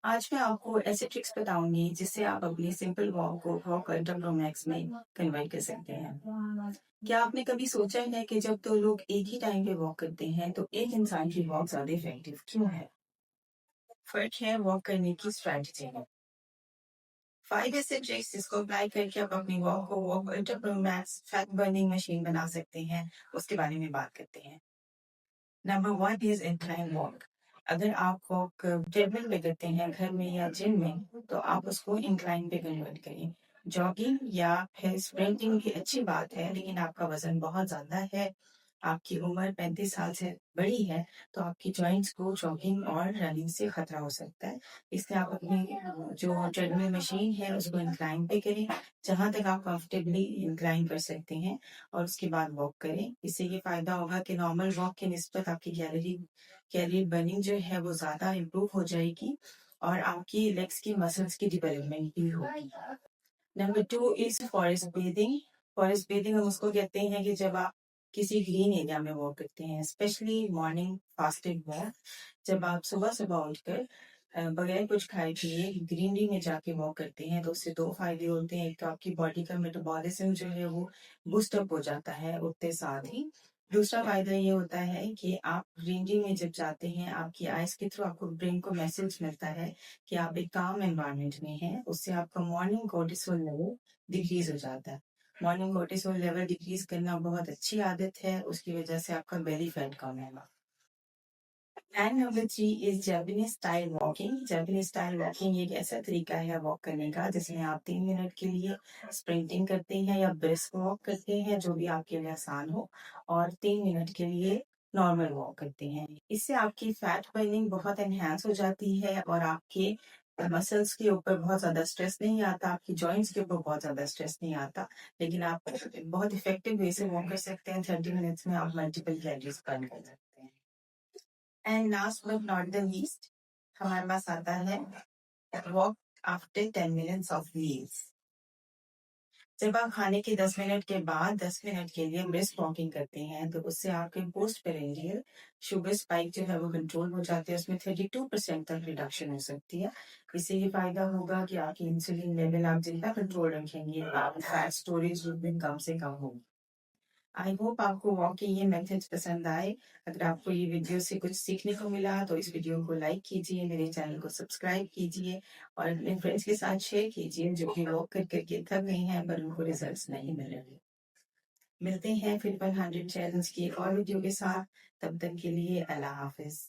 आज मैं आपको ऐसे ट्रिक्स बताऊंगी जिससे आप अपनी सिंपल वॉक को वॉक इंटर मैक्स में कन्वर्ट कर सकते हैं। क्या आपने कभी सोचा है कि जब दो लोग एक ही टाइम पे वॉक करते हैं तो एक इंसान की वॉक ज्यादा इफेक्टिव क्यों है? फर्क है वॉक करने की स्ट्रैटेजी में। 5 ऐसे ट्रिक्स जिसको अप्लाई करके आप अपनी वॉक को walk inter max fat burning machine बना सकते हैं, उसके बारे में बात करते हैं। Number 1 is incline walk. अगर आप वॉक ट्रेडमिल पे करते हैं घर में या जिम में तो आप उसको इंक्लाइन पे कन्वर्ट करें। जॉगिंग या फिर स्प्रिंटिंग भी अच्छी बात है, लेकिन आपका वजन बहुत ज्यादा है, आपकी उम्र 35 साल से बड़ी है, तो आपकी जॉइंट्स को जॉगिंग और रनिंग से खतरा हो सकता है। इसलिए आप अपनी जो ट्रेडमिल मशीन है उसको इंक्लाइन पे करें, जहां तक आप कंफर्टेबली इंक्लाइन कर सकते हैं, और उसके बाद वॉक करें। इससे ये फायदा होगा कि नॉर्मल वॉक की निस्बत आपकी कैलोरी बर्निंग जो है वो ज्यादा इम्प्रूव हो जाएगी और आपकी लेग्स की मसल्स की डेवलपमेंट भी होगी। Number 2 is forest bathing. Forest bathing हम उसको कहते हैं कि जब आप किसी ग्रीन एरिया में वॉक करते हैं, स्पेशली मॉर्निंग फास्टेड वॉक। जब आप सुबह सुबह उठकर बगैर कुछ खाए पिए ग्रीनरी में जाके वॉक करते हैं तो उससे दो फायदे होते हैं। एक तो आपकी बॉडी का मेटाबॉलिज्म जो है वो बूस्ट अप हो जाता है उठते साथ ही। दूसरा फायदा ये होता है कि आप ग्रीनरी में जब जाते हैं, आपकी आइज के थ्रू आपको ब्रेन को मैसेज मिलता है कि आप एक काम एनवायरनमेंट में हैं। उससे आपका मॉर्निंग कोर्टिसोल लेवल डिक्रीज हो जाता है। मॉर्निंग कोर्टिसोल लेवल डिक्रीज करना बहुत अच्छी आदत है, उसकी वजह से आपका बेली फैट कम है। And number 3 is Japanese style walking. Japanese style walking एक ऐसा तरीका है वॉक करने का जिसमें आप 3 मिनट के लिए स्प्रिंटिंग करते हैं या ब्रिस्क वॉक करते हैं, जो भी आपके लिए आसान हो, और 3 मिनट के लिए नॉर्मल वॉक करते हैं। इससे आपकी फैट बर्निंग बहुत एनहेंस हो जाती है और आपके मसल्स के ऊपर बहुत ज्यादा स्ट्रेस नहीं आता, आपकी जॉइंट्स के ऊपर बहुत ज्यादा स्ट्रेस नहीं आता। लेकिन आप बहुत इफेक्टिव वे से वॉक कर सकते हैं। 30 मिनट्स में आप मल्टीपल कैलोरीज बर्न कर सकते हैं। And last but not the least, हमारे पास आता है walk after 10 minutes of meals. जब आप खाने के 10 मिनट के बाद 10 मिनट के लिए ब्रिस्क वॉकिंग करते हैं तो उससे आपके पोस्ट पेरेंडियल शुगर स्पाइक जो है वो कंट्रोल हो जाते हैं, उसमें 32% तक रिडक्शन हो सकती है। इससे ये फायदा होगा कि आपकी इंसुलिन लेवल आप जितना कंट्रोल रखेंगे, आप फैट स्टोरेज भी कम से कम होगी। आई होप आपको वॉक के ये मेथड्स पसंद आए। अगर आपको ये वीडियो से कुछ सीखने को मिला तो इस वीडियो को लाइक कीजिए, मेरे चैनल को सब्सक्राइब कीजिए और अपने फ्रेंड्स के साथ शेयर कीजिए जो कि वॉक कर करके थक गए हैं पर उनको रिजल्ट्स नहीं मिल रहे। मिलते हैं फिर 100 चैलेंज की एक और वीडियो के साथ। तब तक के लिए अल्लाह हाफिज।